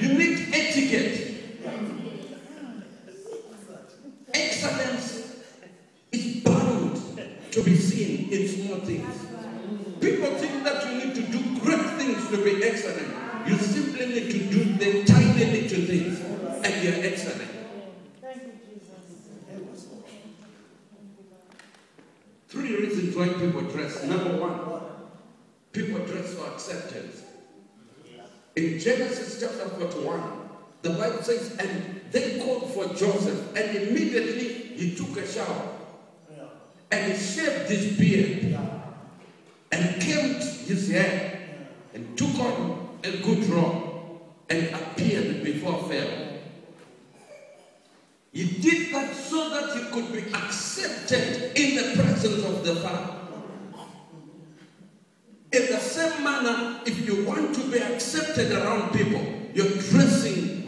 You need etiquette. Excellence is bound to be seen in small things. People think that you need to do great things to be excellent. You simply need to do the tiny little things and you're excellent. Three reasons why people dress. Number one, people dress for acceptance. In Genesis chapter 41, the Bible says, and they called for Joseph, and immediately he took a shower, and he shaved his beard, and combed his hair, and took on a good robe, and appeared before Pharaoh. He did that so that he could be accepted in the presence of the Pharaoh. In the same manner, if you want to be accepted around people, your dressing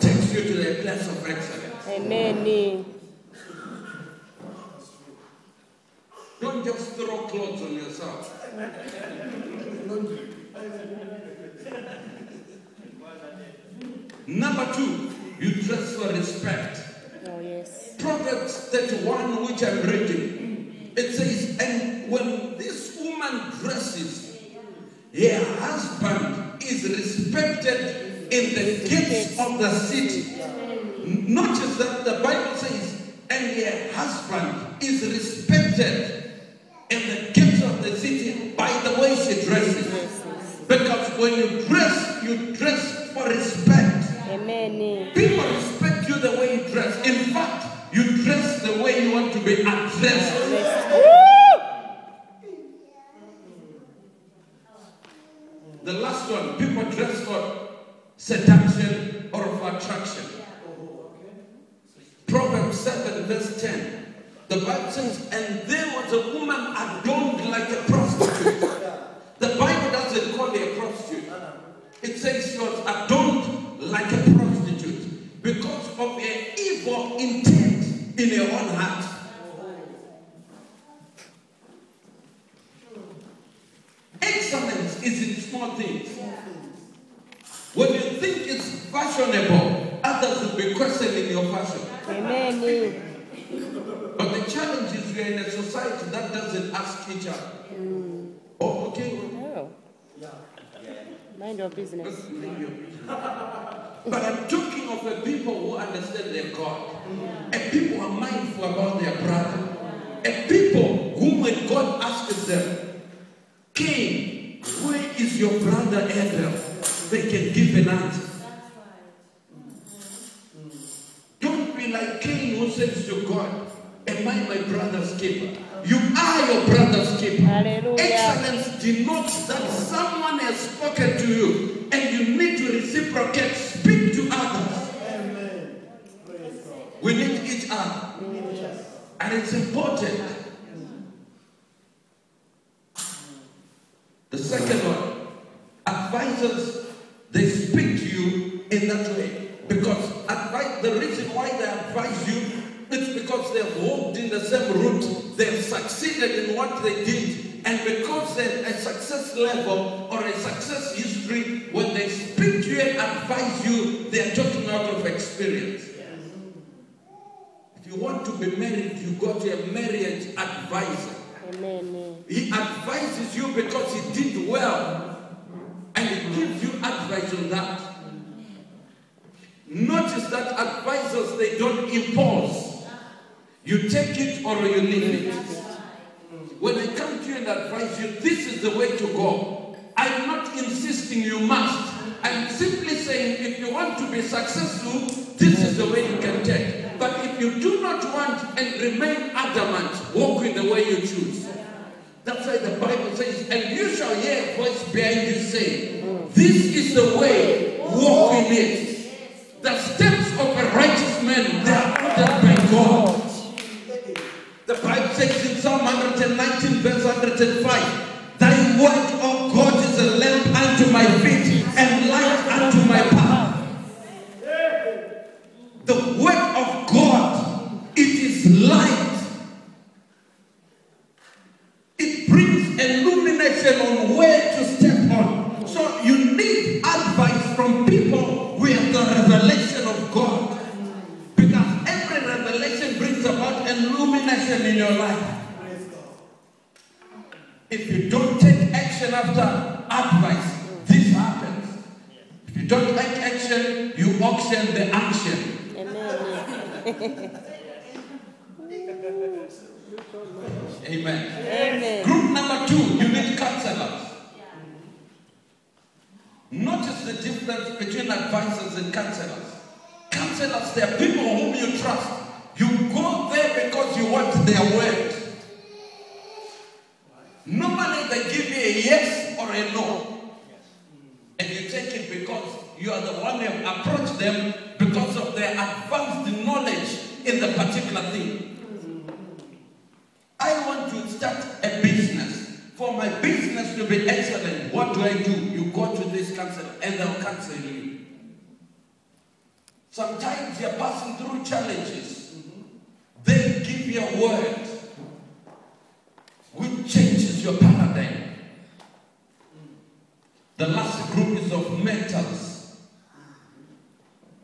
takes you to the place of excellence. Amen. Don't just throw clothes on yourself. Number two, you dress for respect. Oh, yes. Proverbs 31, which I'm reading, it says, and when this woman dresses, her husband is respected in the gates of the city. Notice that the Bible says, and her husband is respected in the gates of the city by the way she dresses. Because when you dress for respect. Amen. People respect you the way you dress. In fact, you dress the way you want to be addressed. The last one, people dress for seduction or for attraction. Proverbs 7 verse 10. The Bible says, and there was a woman adorned like a prostitute. The Bible doesn't call her a prostitute. It says she was adorned like a prostitute because of her evil intent in her own heart. Excellence is in small things. When you think it's fashionable, others will be questioning your fashion. Amen. But the challenge is we are in a society that doesn't ask each other. Oh, okay. Oh. Mind your business. But I'm talking of the people who understand their God. And people are mindful about their brother. And people whom when God asks them, Cain, where is your brother Abel? They can give an answer. Don't be like Cain who says to God, am I my brother's keeper? You are your brother's keeper. Hallelujah. Excellence denotes that someone has spoken to you and you need to reciprocate, speak to others. Amen. We need each other. And it's important. The second one, advisors, they speak to you in that way. Because the reason why they advise you, it's because they've walked in the same route, they've succeeded in what they did, and because they're a success level or a success history, when they speak to you and advise you, they're talking out of experience. If you want to be married, you go to a marriage advisor. Amen. He advises you because he did well, and he gives you advice on that. Notice that advisors, they don't impose. You take it or you leave it. When I come to you and advise you, this is the way to go. I'm not insisting you must. I'm simply saying if you want to be successful, this is the way you can take. But if you do not want and remain adamant, walk in the way you choose. That's why the Bible says, and you shall hear a voice behind you saying, this is the way, walk in it. The steps of a righteous man, they are ordered by God. The Bible says in Psalm 119 verse 105, thy word, O God, is a lamp unto my feet and light unto my path. The word of God, it is light. It brings illumination on where to step on. So you need advice from people advice, this happens. If you don't like action, you auction the action. Amen. Amen. Amen. Group number 2, you need counselors. Notice the difference between advisors and counselors. Counselors, they are people whom you trust. You go there because you want their word. Normally they give you a yes or a no. And you take it because you are the one who have approached them because of their advanced knowledge in the particular thing. I want to start a business. For my business to be excellent, what do? You go to this counselor and they'll counsel you. Sometimes you're passing through challenges. They give you a word which changes your paradigm. The last group is of mentors.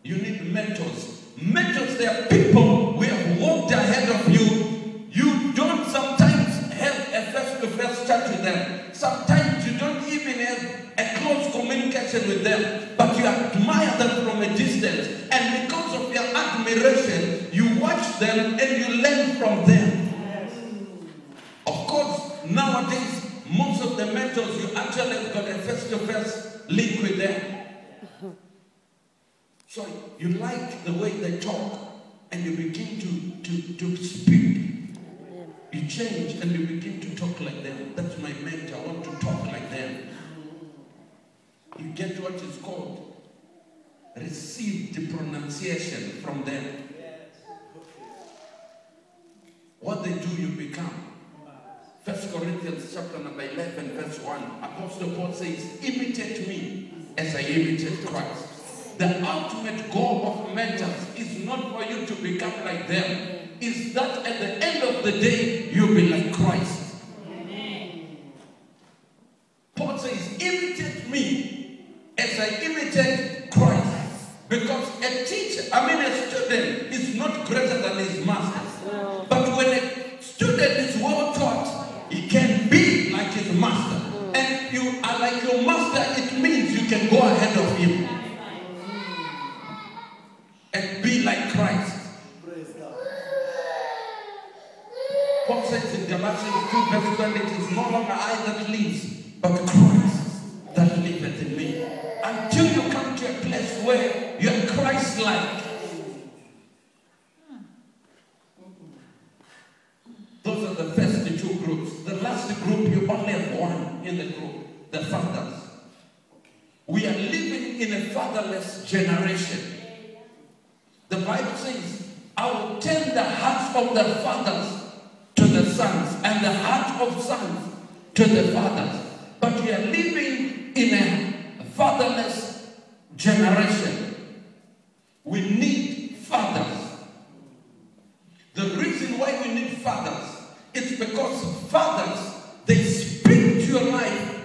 You need mentors. Mentors, they are people who have walked ahead of you. You don't sometimes have a face-to-face chat with them. Sometimes you don't even have a close communication with them. But you admire them from a distance. And because of your admiration, you watch them and you learn from them. Of course, nowadays, most of the mentors, you actually have got a face-to-face link with them. So you like the way they talk and you begin to speak. You change and you begin to talk like them. That's my mentor. I want to talk like them. You get what is called received pronunciation from them. What they do, you become. 1 Corinthians chapter number 11, verse 1. Apostle Paul says, imitate me as I imitate Christ. The ultimate goal of mentors is not for you to become like them. Is that at the end of the day, you'll be like Christ. Amen. Paul says, imitate me as I imitate Christ. Because a teacher, a student is not greater than his master. No. But when a student is well taught, he can be like his master. And if you are like your master, it means you can go ahead of him. And be like Christ. Paul says in Galatians 2 verse 20, it is no longer I that lives, but Christ that liveth in me. Until you come to a place where you are Christ-like. Those are the first 2 groups. The last group, you only have one in the group, the fathers. We are living in a fatherless generation. The Bible says, I will turn the hearts of the fathers to the sons, and the heart of sons to the fathers. But we are living in a fatherless generation. We need fathers. The reason why we need fathers is because fathers, they speak to your life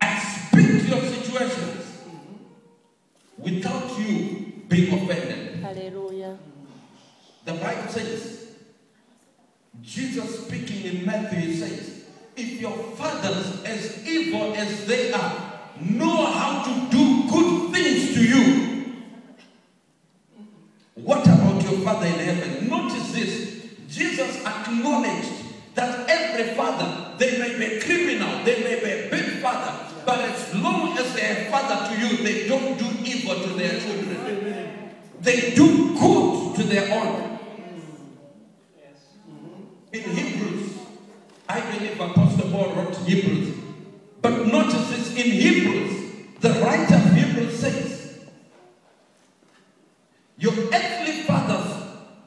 and speak to your situations without you being offended. Hallelujah. The Bible says, Jesus speaking in Matthew says, if your fathers, as evil as they are, know how to do good things to you, what about your Father in heaven? Notice this. Jesus acknowledged that every father, they may be a criminal, they may be a big father, but as long as they are father to you, they don't do evil to their children. They do good to their own. In Hebrews, I believe Apostle Paul wrote Hebrews. But notice this, in Hebrews, the writer of Hebrews says, your earthly fathers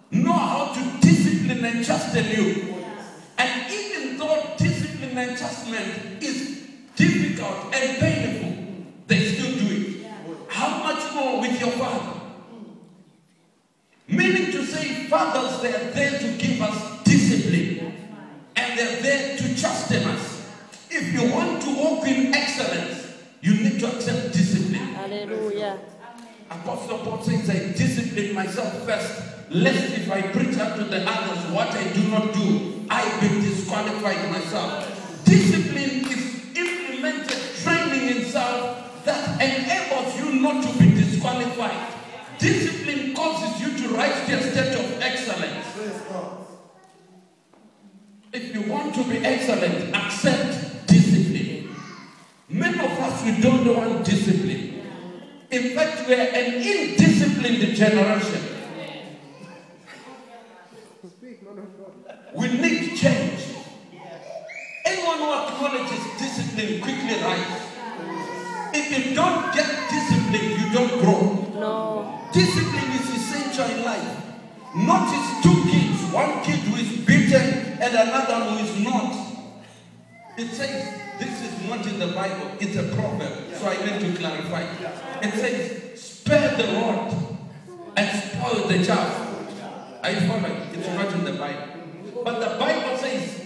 know how to discipline and chasten you. And even though discipline and chastenment is difficult and painful, they still do it. How much more with your father? Meaning to say, fathers, they are there to give us discipline. And they're there to chasten us. If you want to walk in excellence, you need to accept discipline. Hallelujah. Apostle Paul says, I discipline myself first, lest if I preach unto the others what I do not do, I be disqualified myself. Discipline is implemented training not to be disqualified. Discipline causes you to rise to a state of excellence. If you want to be excellent, accept discipline. Many of us, we don't want discipline. In fact, we are an indisciplined generation. We need change. Anyone who acknowledges discipline quickly rise. If you don't get discipline, you don't grow. No. Discipline is essential in life. Notice two kids, one kid who is beaten and another who is not. It says, this is not in the Bible, it's a proverb, so I need to clarify. It says, spare the rod and spoil the child. I follow it, it's not in the Bible. But the Bible says,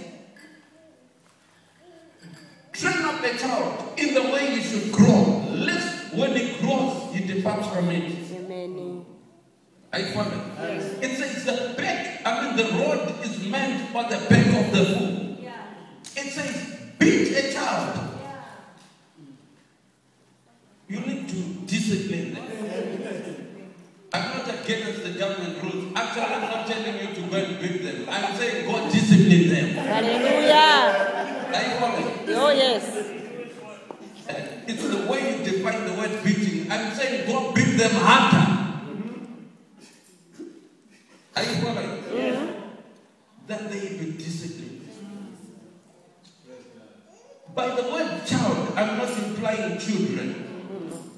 train up the child in the way he should grow, lest when he grows, he departs from it. Amen. I follow it. Yes. It says the rod is meant for the back of the fool. Yeah. It says, beat a child. Yeah. You need to discipline them. I'm not against the government rules. Actually, I'm not telling you to go and beat them. I'm saying go discipline them. Hallelujah. Are you following? Oh, yes. It's the way you define the word beating. I'm saying go beat them harder. Are you following? Yeah. That they be disciplined. By the word child, I'm not implying children.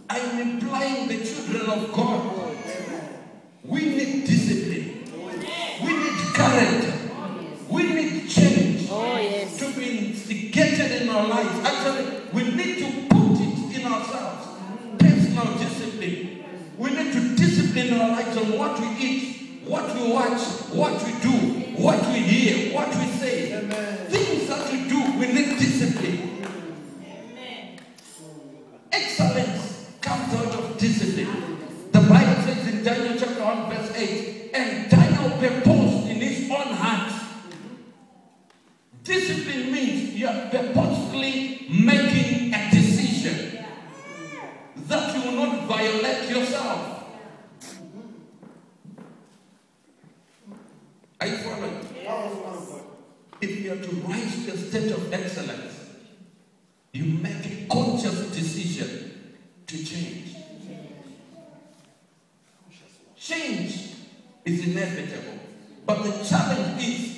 I'm implying the children of God. We need discipline. We need character. We need change. Oh, yes. To be instigated in our lives. Actually, we need to put it in ourselves. Personal discipline. We need to discipline our lives on what we eat, what we watch, what we do, what we hear, what we say. Amen. Things that we do, we need discipline. Amen. Excellence comes out of discipline. The Bible says in Daniel chapter 1 verse 8, and Daniel purposed in his own heart. Discipline means you are purposefully making a decision that you will not violate yourself. Are you following? If you are to rise to a state of excellence, you make a conscious decision to change. Change is inevitable, but the challenge is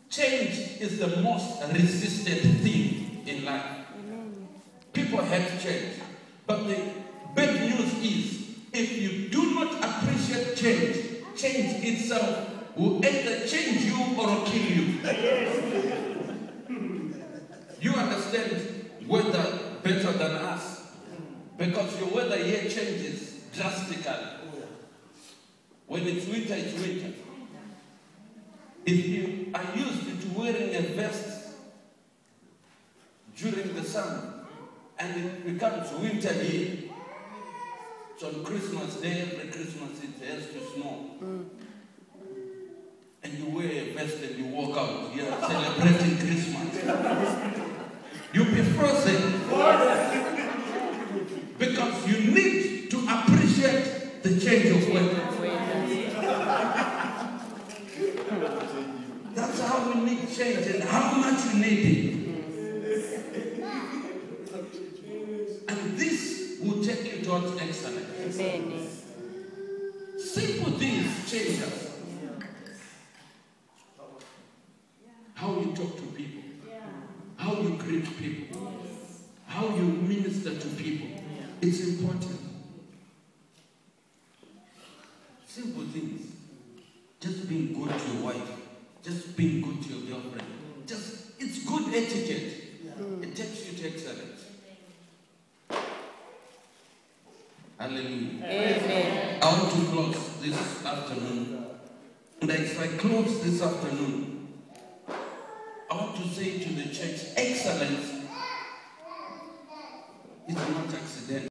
change is the most resisted thing in life. People hate change, but the bad news is if you do not appreciate change, change itself will either change you or kill you. You understand weather better than us because your weather here changes drastically. When it's winter, it's winter. If you are used to wearing a vest during the summer and it becomes winter here, so on Christmas Day, every Christmas it has to snow. And you wear a vest and you walk out, you are celebrating Christmas. You'll be frozen. Because you need to appreciate the change of weather. That's how we need change and how much we need it. And this will take you towards excellence. Simple things change us. How you talk to people, how you greet people, how you minister to people. It's important. Simple things. Just being good to your wife. Just being good to your girlfriend. It's good etiquette. It takes you to excellence. Hallelujah. Amen. I want to close this afternoon. And as I close this afternoon, I want to say to the church, excellence